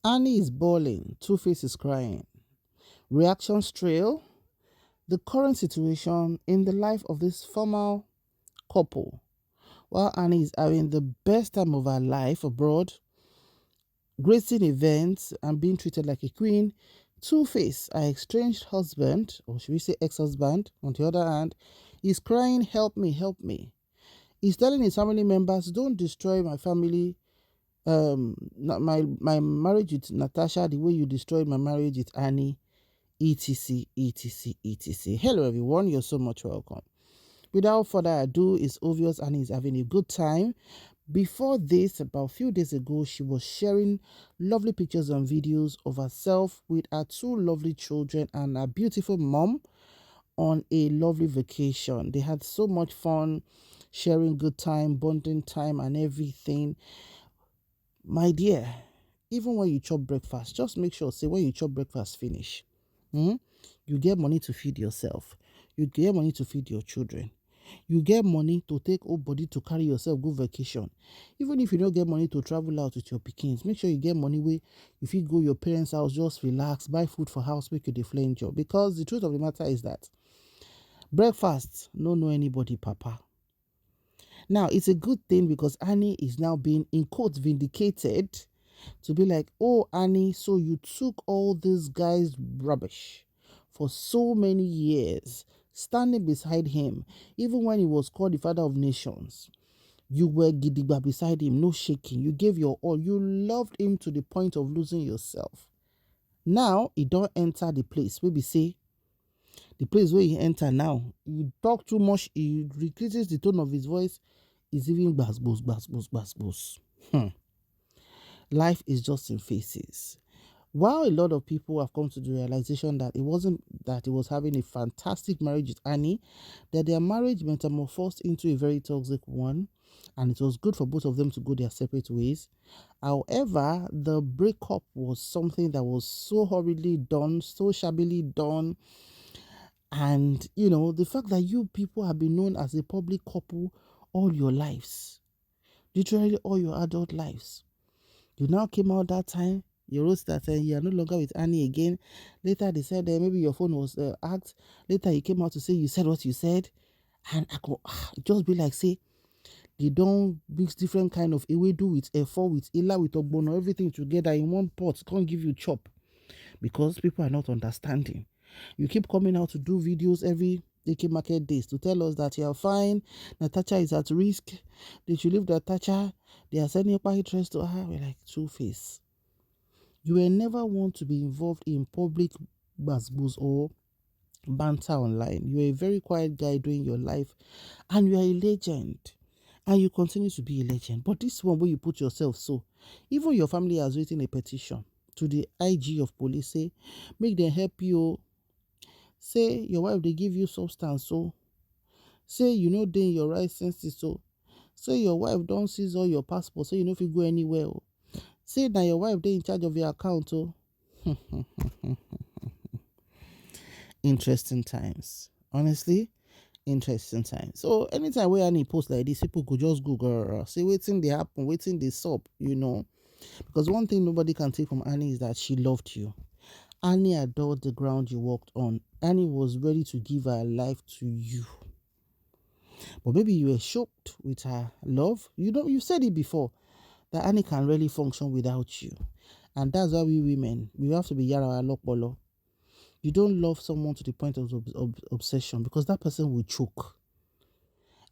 Annie is bawling. Two-Face is crying. Reactions trail. The current situation in the life of this former couple. While Annie is having the best time of her life abroad, gracing events and being treated like a queen, Two-Face, her estranged husband, or should we say ex-husband, on the other hand, is crying, help me, help me. He's telling his family members, don't destroy my family, my marriage with Natasha the way you destroyed my marriage with Annie, etc, etc, etc. Hello everyone, you're so much welcome. Without further ado, it's obvious Annie is having a good time. Before this, about a few days ago, she was sharing lovely pictures and videos of herself with her two lovely children and her beautiful mom on a lovely vacation. They had so much fun, sharing good time, bonding time, and everything. My dear, even when you chop breakfast, just make sure, say, when you chop breakfast, finish. You get money to feed yourself. You get money to feed your children. You get money to take old body to carry yourself go vacation. Even if you don't get money to travel out with your pikins, make sure you get money where if you go your parents' house, just relax, buy food for house, make you the flame job. Because the truth of the matter is that breakfast no know anybody, papa. Now it's a good thing because Annie is now being in quotes vindicated to be like, oh Annie, so you took all this guy's rubbish for so many years, standing beside him, even when he was called the father of nations. You were gidigba beside him, no shaking. You gave your all. You loved him to the point of losing yourself. Now he don't enter the place. Maybe say the place where he enter now. He talk too much. He decreases the tone of his voice. He's even bas bos bas bos bas bos. Life is just in phases. While a lot of people have come to the realization that it wasn't that he was having a fantastic marriage with Annie, that their marriage metamorphosed into a very toxic one, and it was good for both of them to go their separate ways. However, the breakup was something that was so horribly done, so shabbily done, and the fact that you people have been known as a public couple all your lives, literally all your adult lives. You now came out that time, you wrote that you are no longer with Annie again. Later they said maybe your phone was hacked. Later you came out to say you said what you said. And I go, just be like, say, they don't mix different kind of ewedu with efo, with ila, with ogbono, everything together in one pot. Can't give you chop because people are not understanding. You keep coming out to do videos every AK market days to tell us that you are fine, Natasha is at risk, they should leave Natasha, they are sending up interest to her. We're like, Two-Face. You will never want to be involved in public basbos or banter online. You are a very quiet guy doing your life and you are a legend. And you continue to be a legend. But this one where you put yourself so, even your family has written a petition to the IG of police, say, make them help you. Say your wife they give you substance, so say you know they in your right senses, so say your wife don't seize all your passport, so you know if you go anywhere. Say that your wife they in charge of your account. Interesting times. Honestly, interesting times. So anytime we any post like this, people could just Google, say waiting they happen, waiting they stop, Because one thing nobody can take from Annie is that she loved you. Annie adored the ground you walked on. Annie was ready to give her life to you. But maybe you were shocked with her love. You said it before that Annie can really function without you. And that's why we women, we have to be yara lokpolo. You don't love someone to the point of obsession because that person will choke.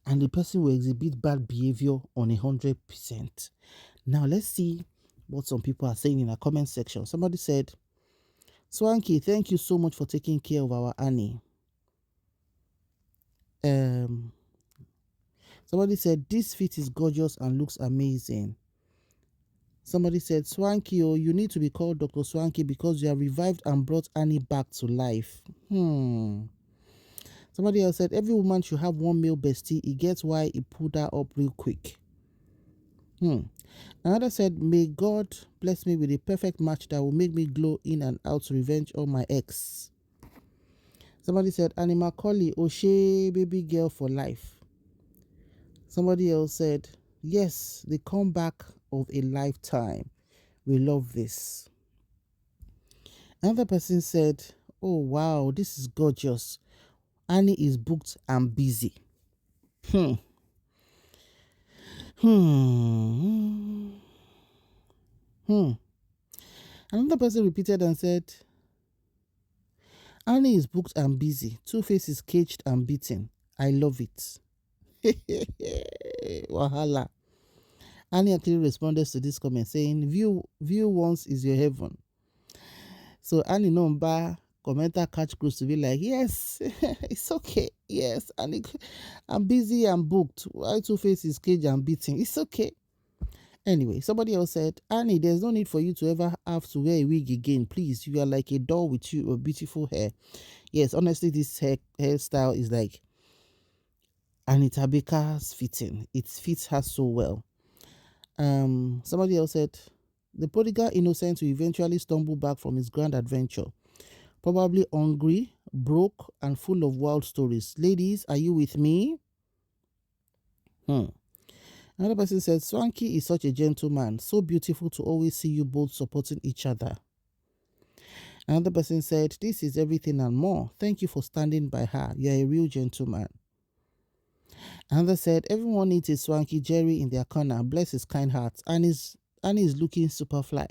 And the person will exhibit bad behavior on 100%. Now let's see what some people are saying in the comment section. Somebody said, Swanky, thank you so much for taking care of our Annie. Somebody said, this fit is gorgeous and looks amazing. Somebody said, Swanky, oh, you need to be called Dr. Swanky because you have revived and brought Annie back to life. Somebody else said, every woman should have one male bestie. He gets why he pulled her up real quick. Another said, may God bless me with a perfect match that will make me glow in and out to revenge all my ex. Somebody said, Annie Macaulay, O'Shea, baby girl for life. Somebody else said, yes, the comeback of a lifetime. We love this. Another person said, oh wow, this is gorgeous. Annie is booked and busy. Hmm. Hmm. Hmm. Another person repeated and said, Annie is booked and busy. Two-Face is caged and beaten. I love it. Wahala. Annie actually responded to this comment saying, view once is your heaven. So Annie Nomba commenter catch cruise to be like, yes, it's okay. Yes, Annie, I'm busy and booked. Why Two-Face is caged and beaten? It's okay. Anyway, somebody else said, Annie, there's no need for you to ever have to wear a wig again. Please, you are like a doll with your beautiful hair. Yes, honestly, this hairstyle is like Anita Baker's fitting. It fits her so well. Somebody else said, the prodigal innocent will eventually stumble back from his grand adventure. Probably hungry, broke, and full of wild stories. Ladies, are you with me? Another person said, Swanky is such a gentleman. So beautiful to always see you both supporting each other. Another person said, this is everything and more. Thank you for standing by her. You're a real gentleman. Another said, everyone needs a Swankyjerry in their corner. Bless his kind heart. Annie is looking super fly.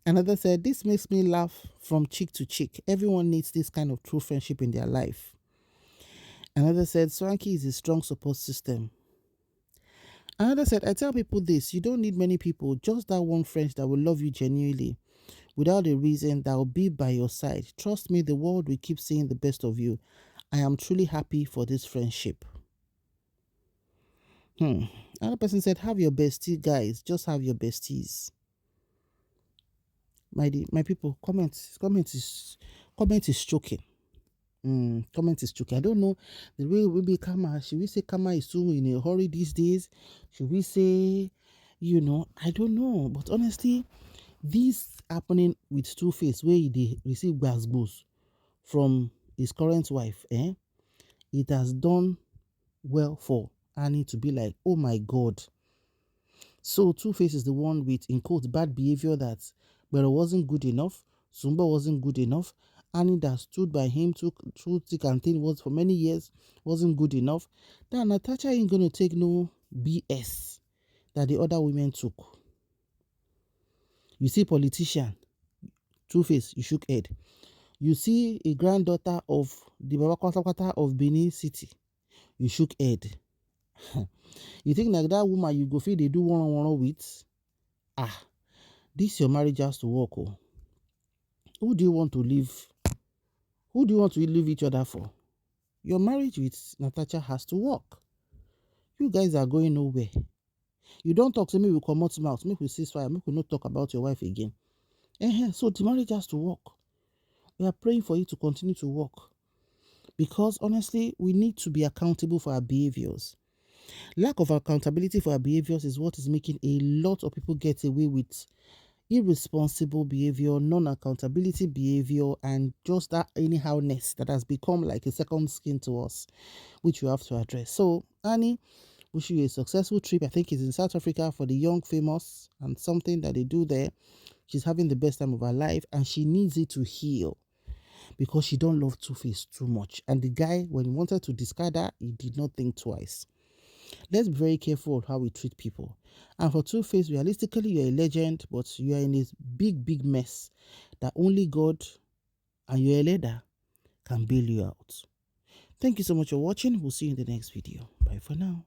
Another said, this makes me laugh from cheek to cheek. Everyone needs this kind of true friendship in their life. Another said, Swanky is a strong support system. Another said, I tell people this, you don't need many people, just that one friend that will love you genuinely, without a reason, that will be by your side. Trust me, the world will keep seeing the best of you. I am truly happy for this friendship. Another person said, have your bestie, guys. Just have your besties. My people, comment is choking. Comment is choking. I don't know the way we be Kama. Should we say Kama is so in a hurry these days? Should we say, I don't know. But honestly, this happening with Two-Face, where they receive gbas from his current wife, it has done well for Annie to be like, oh my God. So Two-Face is the one with, in quotes, bad behavior that Bero wasn't good enough, Zumba wasn't good enough, Annie that stood by him through thick and thin was for many years wasn't good enough. That Natasha ain't gonna take no BS that the other women took. You see politician, Two-Face, you shook head. You see a granddaughter of the Baba Kwata of Benin City, you shook head. You think like that woman you go feel they do one-on-one with? This your marriage has to work. Oh. Who do you want to live? Who do you want to live each other for? Your marriage with Natasha has to work. You guys are going nowhere. You don't talk to me, we come out mouth, make we ceasefire, make we not talk about your wife again. So the marriage has to work. We are praying for you to continue to work. Because honestly, we need to be accountable for our behaviors. Lack of accountability for our behaviors is what is making a lot of people get away with irresponsible behavior, non-accountability behavior, and just that anyhowness that has become like a second skin to us, which you have to address. So, Annie, wish you a successful trip. I think it's in South Africa for the young famous and something that they do there. She's having the best time of her life and she needs it to heal because she don't love Two-Face too much. And the guy, when he wanted to discard her, he did not think twice. Let's be very careful of how we treat people. And for Two-Face, realistically, you're a legend, but you are in this big mess that only God and you're a leader can bail you out. Thank you so much for watching. We'll see you in the next video. Bye for now.